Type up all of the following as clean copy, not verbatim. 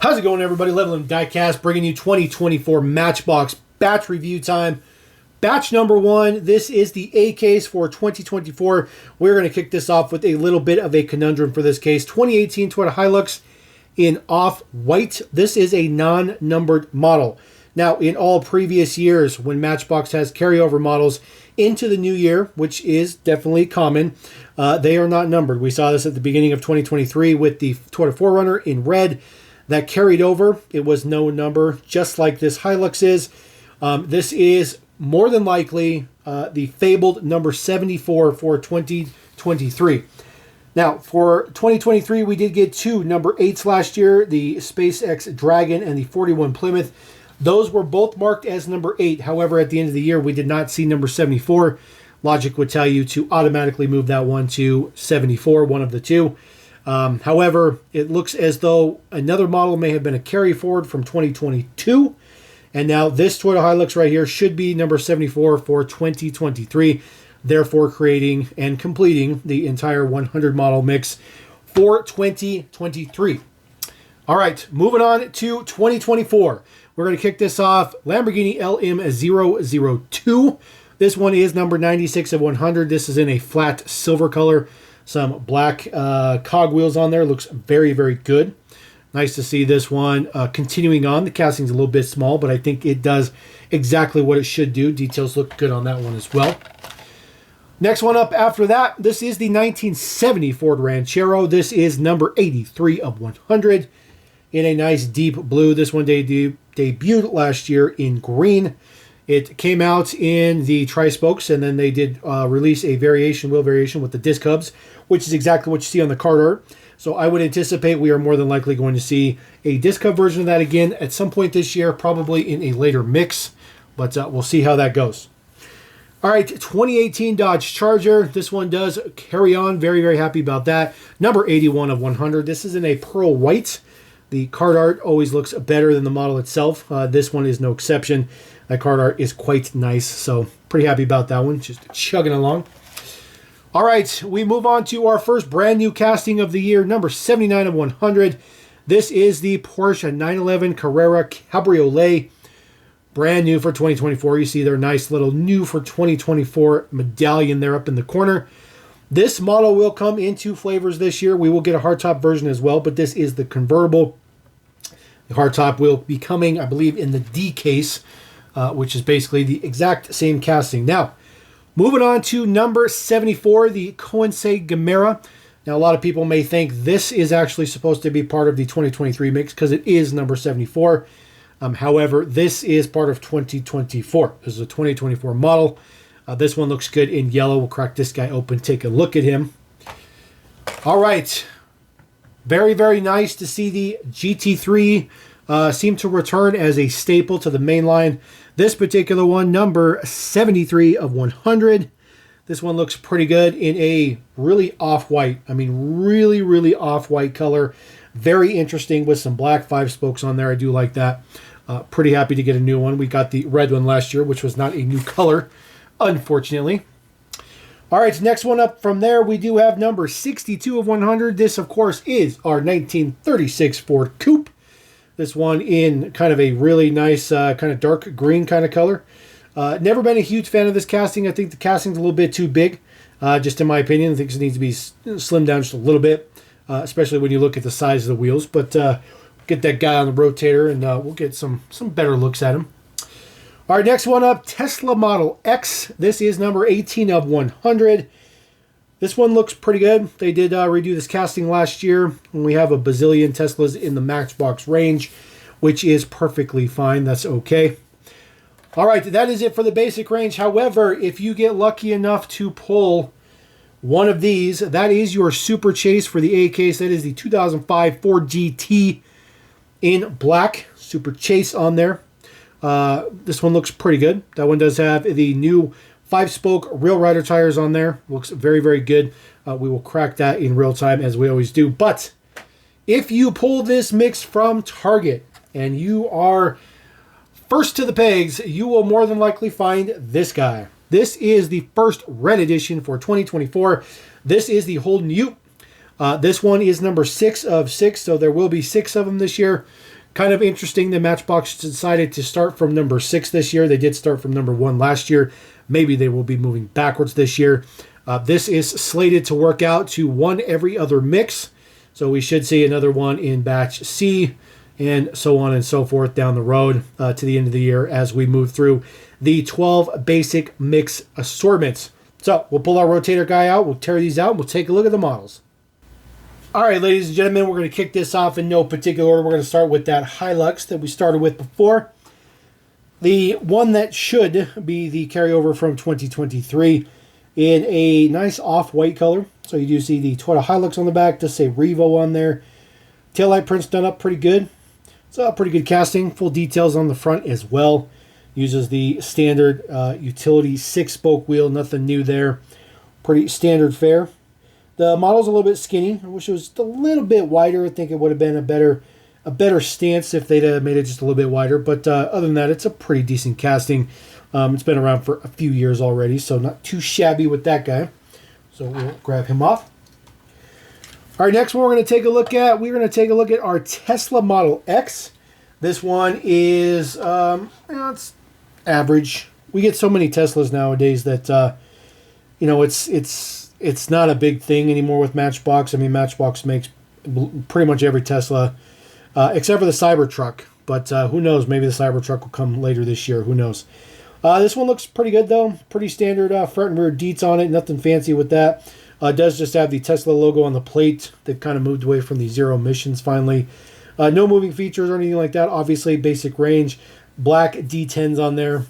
How's it going, everybody? Leveling Diecast, bringing you 2024 Matchbox batch review time. Batch number 1. This is the A case for 2024. We're going to kick this off with a little bit of a conundrum for this case. 2018 Toyota Hilux in off-white. This is a non-numbered model. Now, in all previous years, when Matchbox has carryover models into the new year, which is definitely common, they are not numbered. We saw this at the beginning of 2023 with the Toyota 4Runner in red. That carried over. It was no number, just like this Hilux is. This is more than likely the fabled number 74 for 2023. Now, for 2023, we did get two number 8s last year, the SpaceX Dragon and the 41 Plymouth. Those were both marked as number 8. However, at the end of the year, we did not see number 74. Logic would tell you to automatically move that one to 74, one of the two. However, it looks as though another model may have been a carry forward from 2022. And now this Toyota Hilux right here should be number 74 for 2023, therefore creating and completing the entire 100 model mix for 2023. All right, moving on to 2024. We're going to kick this off. Lamborghini LM002. This one is number 96 of 100. This is in a flat silver color. Some black cogwheels on there. Looks very, very good. Nice to see this one continuing on. The casting's a little bit small, but I think it does exactly what it should do. Details look good on that one as well. Next one up after that, this is the 1970 Ford Ranchero. This is number 83 of 100 in a nice deep blue. This one debuted last year in green. It came out in the tri-spokes, and then they did release a wheel variation with the disc hubs, which is exactly what you see on the card art. So I would anticipate we are more than likely going to see a disc hub version of that again at some point this year, probably in a later mix, but we'll see how that goes. All right, 2018 Dodge Charger. This one does carry on. Very, very happy about that. Number 81 of 100. This is in a pearl white. The card art always looks better than the model itself. This one is no exception. That card art is quite nice, so pretty happy about that one. Just chugging along. All right, we move on to our first brand new casting of the year, number 79 of 100. This is the Porsche 911 Carrera Cabriolet. Brand new for 2024. You see their nice little new for 2024 medallion there up in the corner. This model will come in two flavors this year. We will get a hardtop version as well, but this is the convertible. The hardtop will be coming, I believe, in the D case, which is basically the exact same casting. Now, moving on to number 74, the Koenigsegg Gemera. Now, a lot of people may think this is actually supposed to be part of the 2023 mix because it is number 74. However, this is part of 2024. This is a 2024 model. This one looks good in yellow. We'll crack this guy open, take a look at him. All right. Very, very nice to see the GT3 seem to return as a staple to the Mainline. This particular one, number 73 of 100. This one looks pretty good in a really off-white. I mean, really, really off-white color. Very interesting with some black 5 spokes on there. I do like that. Pretty happy to get a new one. We got the red one last year, which was not a new color, unfortunately. All right, next one up from there, we do have number 62 of 100. This, of course, is our 1936 Ford Coupe. This one in kind of a really nice kind of dark green kind of color. Never been a huge fan of this casting. I think the casting's a little bit too big, just in my opinion. I think it needs to be slimmed down just a little bit, especially when you look at the size of the wheels. But get that guy on the rotator, and we'll get some better looks at him. All right, next one up, Tesla Model X. This is number 18 of 100. This one looks pretty good. They did redo this casting last year, and we have a bazillion Teslas in the Matchbox range, which is perfectly fine. That's okay. All right, that is it for the basic range. However, if you get lucky enough to pull one of these, that is your Super Chase for the A case. That is the 2005 Ford GT in black. Super Chase on there. This one looks pretty good. That one does have the new 5-spoke Real Rider tires on there. Looks very, very good. We will crack that in real time as we always do. But if you pull this mix from Target and you are first to the pegs, you will more than likely find this guy. This is the first red edition for 2024. This is the Holden Ute. This one is number 6 of 6, so there will be 6 of them this year. Kind of interesting that Matchbox decided to start from number 6 this year. They did start from number 1 last year. Maybe they will be moving backwards this year. This is slated to work out to 1 every other mix. So we should see another one in batch C and so on and so forth down the road to the end of the year as we move through the 12 basic mix assortments. So we'll pull our rotator guy out. We'll tear these out and we'll take a look at the models. All right, ladies and gentlemen, we're going to kick this off in no particular order. We're going to start with that Hilux that we started with before. The one that should be the carryover from 2023 in a nice off-white color. So you do see the Toyota Hilux on the back. Does say Revo on there. Taillight print's done up pretty good. It's a pretty good casting. Full details on the front as well. Uses the standard utility 6-spoke wheel. Nothing new there. Pretty standard fare. The model's a little bit skinny. I wish it was a little bit wider. I think it would have been a better stance if they'd made it just a little bit wider. But other than that, it's a pretty decent casting. It's been around for a few years already, so not too shabby with that guy. So we'll grab him off. All right, next one we're going to take a look at. We're going to take a look at our Tesla Model X. This one is it's average. We get so many Teslas nowadays that it's not a big thing anymore with Matchbox. I mean, Matchbox makes pretty much every Tesla, except for the Cybertruck. But who knows? Maybe the Cybertruck will come later this year. Who knows? This one looks pretty good, though. Pretty standard front and rear deets on it. Nothing fancy with that. It does just have the Tesla logo on the plate. They've kind of moved away from the zero emissions finally. No moving features or anything like that. Obviously, basic range. Black D10s on there.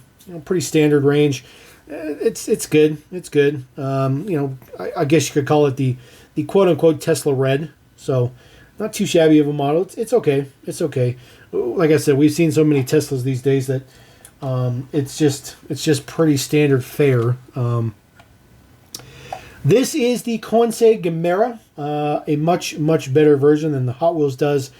Pretty standard range. It's good. It's good. I guess you could call it the quote-unquote Tesla Red. So not too shabby of a model. It's okay. It's okay. Like I said, we've seen so many Teslas these days that it's just pretty standard fare. This is the Koenigsegg Gemera, a much better version than the Hot Wheels does.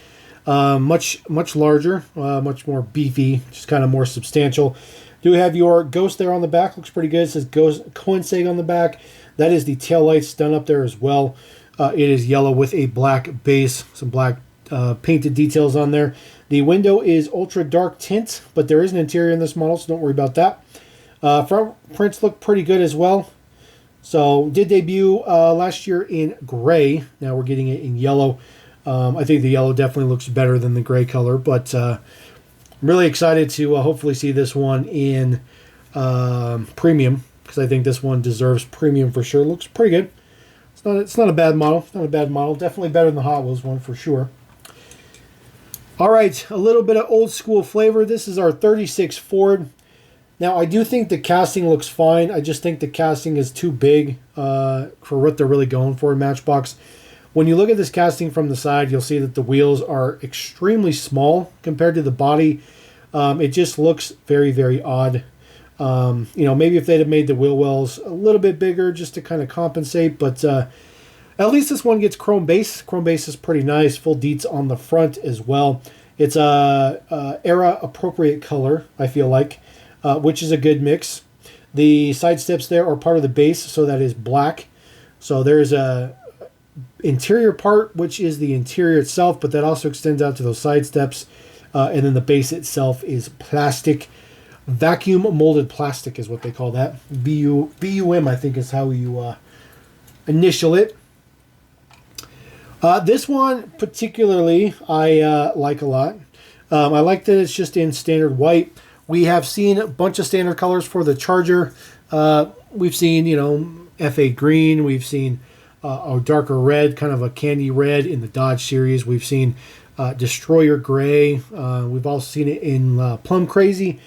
Much larger, much more beefy, just kind of more substantial. Do have your Ghost there on the back. Looks pretty good. It says Koenigsegg on the back. That is the tail lights done up there as well. It is yellow with a black base, some black painted details on there. The window is ultra dark tint, but there is an interior in this model, so don't worry about that. Front prints look pretty good as well. So did debut last year in gray. Now we're getting it in yellow. I think the yellow definitely looks better than the gray color, but I'm really excited to hopefully see this one in premium, because I think this one deserves premium for sure. Looks pretty good. It's not a bad model. It's not a bad model. Definitely better than the Hot Wheels one for sure. All right, a little bit of old school flavor. This is our 36 Ford. Now, I do think the casting looks fine. I just think the casting is too big for what they're really going for in Matchbox. When you look at this casting from the side, you'll see that the wheels are extremely small compared to the body. It just looks very, very odd. Maybe if they'd have made the wheel wells a little bit bigger just to kind of compensate, but at least this one gets chrome base. Chrome base is pretty nice. Full deets on the front as well. It's a era appropriate color, I feel like, which is a good mix. The side steps there are part of the base, so that is black. So there's a interior part, which is the interior itself, but that also extends out to those side steps. And then the base itself is plastic. Vacuum molded plastic is what they call that. VUM, I think, is how you initial it. This one particularly I like a lot. I like that it's just in standard white. We have seen a bunch of standard colors for the Charger. We've seen, F8 green. We've seen a darker red, kind of a candy red in the Dodge series. We've seen Destroyer gray. We've also seen it in Plum Crazy.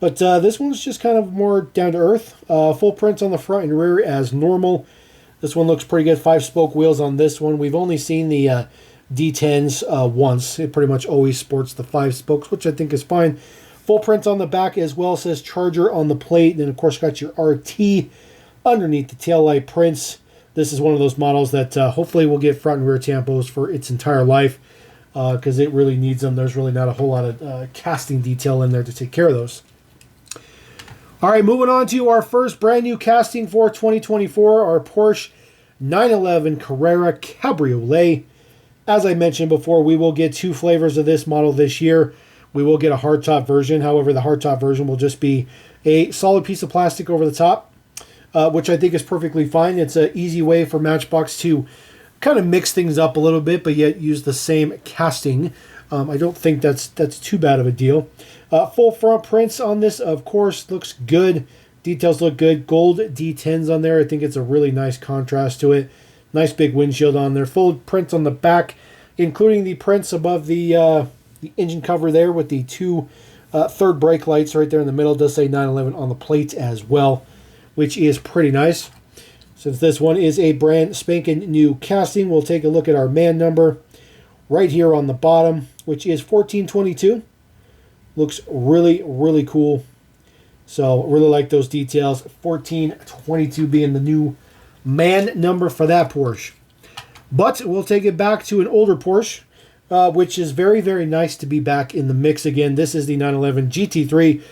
But this one's just kind of more down to earth. Full prints on the front and rear as normal. This one looks pretty good. 5-spoke wheels on this one. We've only seen the D10s once. It pretty much always sports the 5 spokes, which I think is fine. Full prints on the back as well. It says Charger on the plate. And then, of course, got your RT underneath the taillight prints. This is one of those models that hopefully will get front and rear tampos for its entire life, because it really needs them. There's really not a whole lot of casting detail in there to take care of those. All right, moving on to our first brand new casting for 2024, our Porsche 911 Carrera Cabriolet. As I mentioned before, we will get 2 flavors of this model this year. We will get a hardtop version. However, the hardtop version will just be a solid piece of plastic over the top, which I think is perfectly fine. It's an easy way for Matchbox to kind of mix things up a little bit, but yet use the same casting. I don't think that's too bad of a deal. Full front prints on this, of course, looks good. Details look good. Gold D10s on there. I think it's a really nice contrast to it. Nice big windshield on there. Full prints on the back, including the prints above the engine cover there with the 2 third brake lights right there in the middle. It does say 911 on the plates as well, which is pretty nice. Since this one is a brand spanking new casting, we'll take a look at our man number right here on the bottom, which is 1422. Looks really, really cool. So really like those details. 1422 being the new man number for that Porsche. But we'll take it back to an older Porsche, which is very, very nice to be back in the mix again. This is the 911 GT3.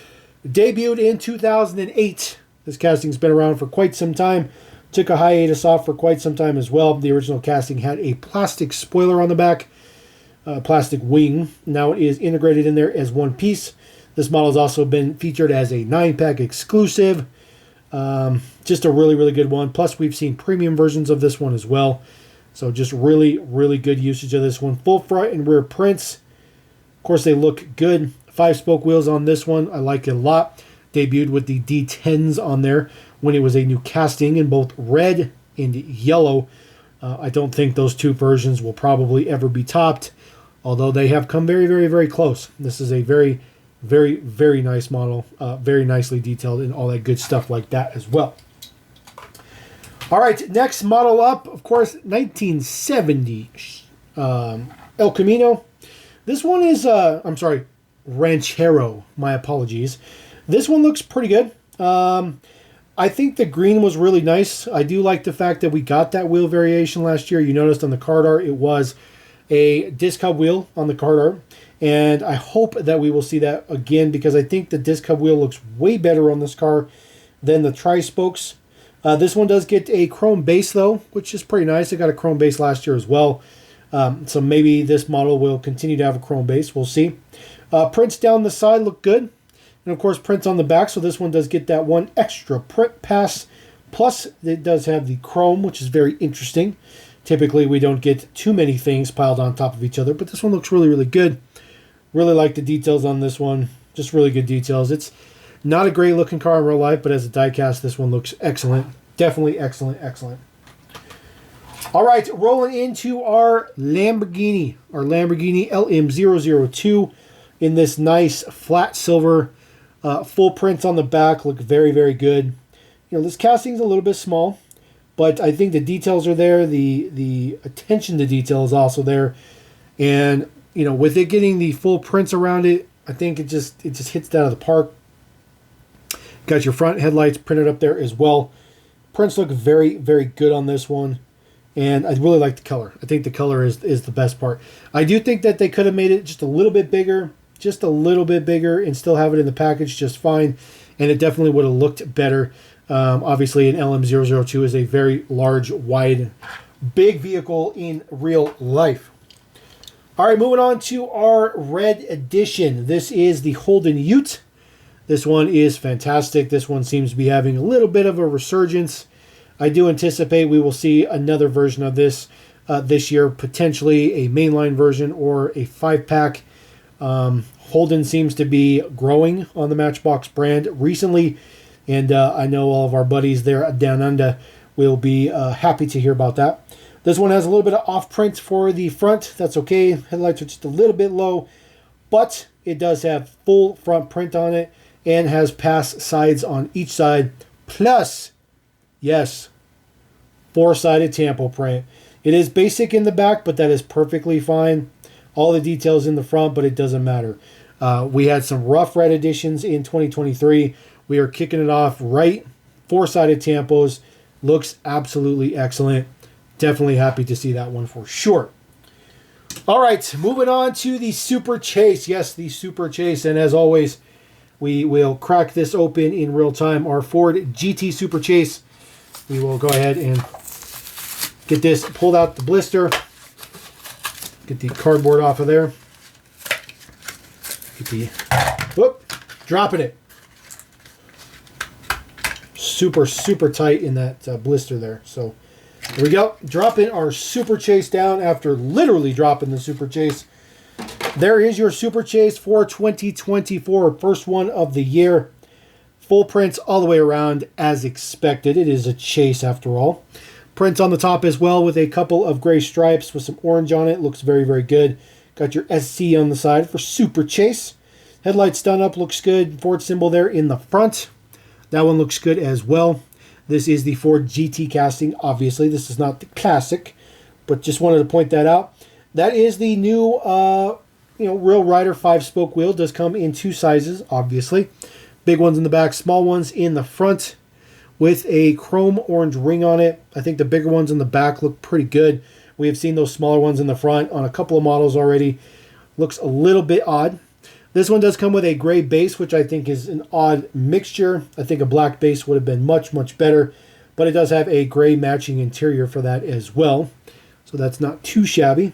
Debuted in 2008. This casting's been around for quite some time. Took a hiatus off for quite some time as well. The original casting had a plastic spoiler on the back, plastic wing. Now it is integrated in there as one piece. This model has also been featured as a 9-pack exclusive. Just a really, really good one. Plus, we've seen premium versions of this one as well. So just really, really good usage of this one. Full front and rear prints. Of course, they look good. 5-spoke wheels on this one. I like it a lot. Debuted with the D10s on there when it was a new casting in both red and yellow. I don't think those 2 versions will probably ever be topped, although they have come very, very, very close. This is a very, very, very nice model. Very nicely detailed and all that good stuff like that as well. All right, next model up, of course, 1970 El Camino. This one is, Ranchero. My apologies. This one looks pretty good. I think the green was really nice. I do like the fact that we got that wheel variation last year. You noticed on the card art, it was a disc hub wheel on the card art. And I hope that we will see that again, because I think the disc hub wheel looks way better on this car than the tri-spokes. This one does get a chrome base, though, which is pretty nice. It got a chrome base last year as well. So maybe this model will continue to have a chrome base. We'll see. Prints down the side look good. And, of course, prints on the back. So this one does get that one extra print pass. Plus, it does have the chrome, which is very interesting. Typically, we don't get too many things piled on top of each other. But this one looks really, really good. Really like the details on this one. Just really good details. It's not a great looking car in real life, but as a diecast, this one looks excellent. Definitely excellent, excellent. All right, rolling into our Lamborghini LM002 in this nice flat silver. Full prints on the back look very, very good. You know, this casting's a little bit small, but I think the details are there. The attention to detail is also there. And, you know, with it getting the full prints around it, I think it just hits that out of the park. Got your front headlights printed up there as well. Prints look very, very good on this one. And I really like the color. I think the color is the best part. I do think that they could have made it just a little bit bigger, and still have it in the package just fine. And it definitely would have looked better. Obviously, an LM002 is a very large, wide, big vehicle in real life. All right, moving on to our red edition. This is the Holden Ute. This one is fantastic. This one seems to be having a little bit of a resurgence. I do anticipate we will see another version of this this year, potentially a mainline version or a 5-pack. Holden seems to be growing on the Matchbox brand recently, and I know all of our buddies there down under will be happy to hear about that. This one has a little bit of off print for the front. That's okay. Headlights are just a little bit low, but it does have full front print on it and has pass sides on each side. Plus, yes, 4-sided tampo print. It is basic in the back, but that is perfectly fine. All the details in the front, but it doesn't matter. We had some rough red editions in 2023. We are kicking it off right. 4-sided tampos. Looks absolutely excellent. Definitely happy to see that one for sure. All right, moving on to the Super Chase. Yes, the Super Chase. And as always, we will crack this open in real time. Our Ford GT Super Chase. We will go ahead and get this pulled out the blister. Get the cardboard off of there. Get the, whoop, dropping it. Super, super tight in that blister there. So there we go. Dropping our Super Chase down after literally dropping the Super Chase. There is your Super Chase for 2024. First one of the year. Full prints all the way around as expected. It is a Chase after all. Prints on the top as well with a couple of gray stripes with some orange on it. Looks very, very good. Got your SC on the side for Super Chase. Headlights done up. Looks good. Ford symbol there in the front. That one looks good as well. This is the Ford GT casting. Obviously, this is not the classic, but just wanted to point that out. That is the new, Real Rider 5-spoke wheel. Does come in two sizes, obviously. Big ones in the back, small ones in the front with a chrome orange ring on it. I think the bigger ones in the back look pretty good. We have seen those smaller ones in the front on a couple of models already. Looks a little bit odd. This one does come with a gray base, which I think is an odd mixture. I think a black base would have been much, much better. But it does have a gray matching interior for that as well. So that's not too shabby.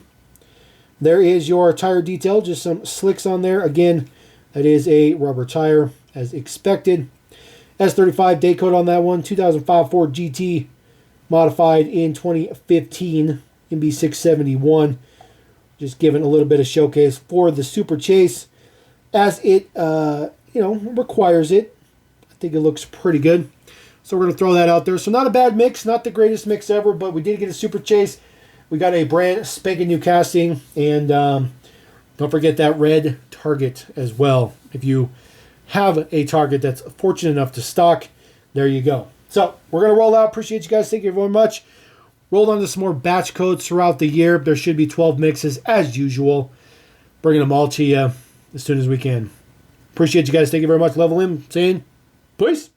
There is your tire detail, just some slicks on there. Again, that is a rubber tire as expected. S35 day code on that one. 2005 Ford GT modified in 2015. MB671. Just giving a little bit of showcase for the Super Chase as it, requires it. I think it looks pretty good. So we're going to throw that out there. So not a bad mix. Not the greatest mix ever, but we did get a Super Chase. We got a brand spanking new casting. And don't forget that red Target as well. If you have a Target that's fortunate enough to stock, there you go. So we're going to roll out. Appreciate you guys. Thank you very much. Rolled on to some more batch codes throughout the year. There should be 12 mixes as usual. Bringing them all to you as soon as we can. Appreciate you guys. Thank you very much. Level in. Saying peace.